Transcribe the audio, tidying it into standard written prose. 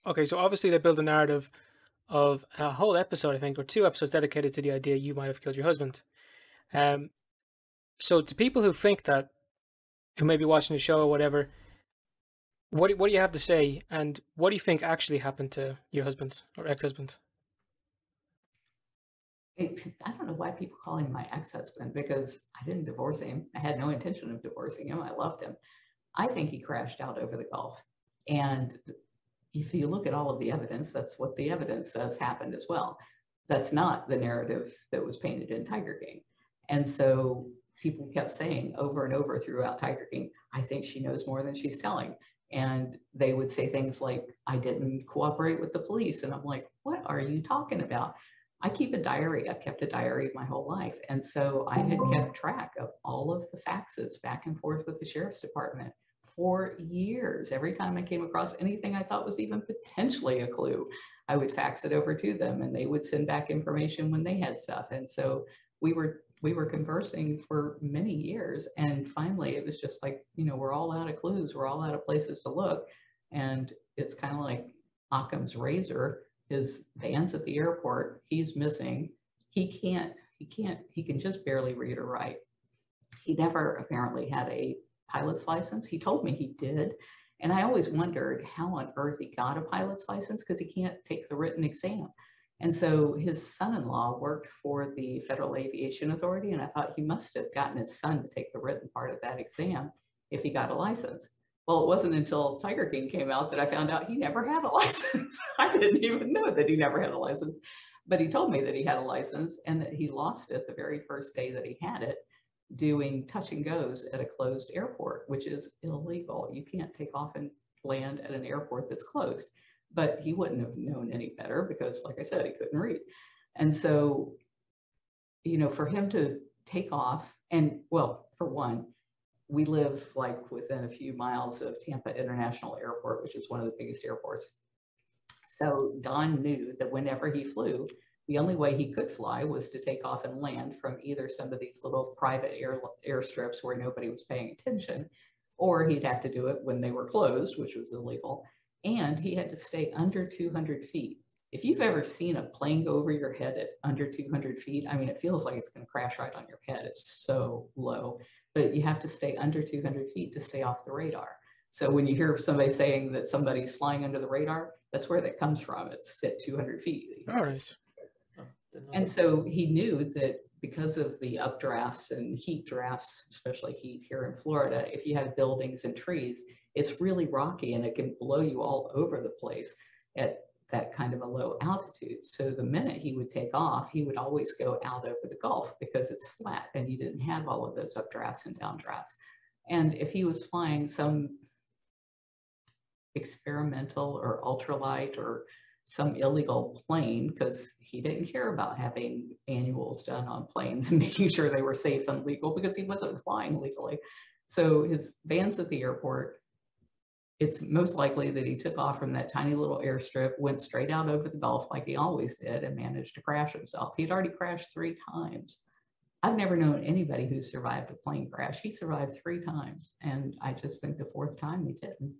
Okay, so obviously they build a narrative of a whole episode, I think, or two episodes dedicated to the idea you might have killed your husband. Um, so to people who think that, who may be watching the show or whatever, what do you have to say, and what do you think actually happened to your husband or ex-husband? I don't know why people call him my ex-husband because I didn't divorce him. I had no intention of divorcing him. I loved him. I think he crashed out over the Gulf. And if you look at all of the evidence, that's what the evidence says happened as well. That's not the narrative that was painted in Tiger King. And so people kept saying over and over throughout Tiger King, I think she knows more than she's telling. And they would say things like, I didn't cooperate with the police. And I'm like, what are you talking about? I keep a diary. I've kept a diary my whole life. And so I had kept track of all of the faxes back and forth with the sheriff's department for years. Every time I came across anything I thought was even potentially a clue, I would fax it over to them and they would send back information when they had stuff. And so we were conversing for many years. And finally it was just like, we're all out of clues, we're all out of places to look. And it's kind of like Occam's razor. His van's at the airport, he's missing. He can just barely read or write. He never apparently had a pilot's license. He told me he did. And I always wondered how on earth he got a pilot's license because he can't take the written exam. And so his son-in-law worked for the Federal Aviation Authority, and I thought he must have gotten his son to take the written part of that exam if he got a license. Well, it wasn't until Tiger King came out that I found out he never had a license. I didn't even know that he never had a license, but he told me that he had a license and that he lost it the very first day that he had it doing touch and goes at a closed airport, which is illegal. You can't take off and land at an airport that's closed. But he wouldn't have known any better because, like I said, he couldn't read. And so, for him to take off, and well, for one, we live like within a few miles of Tampa International Airport, which is one of the biggest airports. So Don knew that whenever he flew, the only way he could fly was to take off and land from either some of these little private airstrips where nobody was paying attention, or he'd have to do it when they were closed, which was illegal. And he had to stay under 200 feet. If you've ever seen a plane go over your head at under 200 feet, I mean, it feels like it's going to crash right on your head. It's so low, but you have to stay under 200 feet to stay off the radar. So when you hear somebody saying that somebody's flying under the radar, that's where that comes from. It's at 200 feet. All right. And so he knew that because of the updrafts and heat drafts, especially heat here in Florida, if you have buildings and trees, it's really rocky and it can blow you all over the place at that kind of a low altitude. So the minute he would take off, he would always go out over the Gulf because it's flat and you didn't have all of those updrafts and downdrafts. And if he was flying some experimental or ultralight or some illegal plane, because he didn't care about having annuals done on planes and making sure they were safe and legal because he wasn't flying legally. So his van's at the airport. It's most likely that he took off from that tiny little airstrip, went straight out over the Gulf like he always did, and managed to crash himself. He'd already crashed 3 times. I've never known anybody who survived a plane crash. He survived 3 times, and I just think the 4th time he didn't.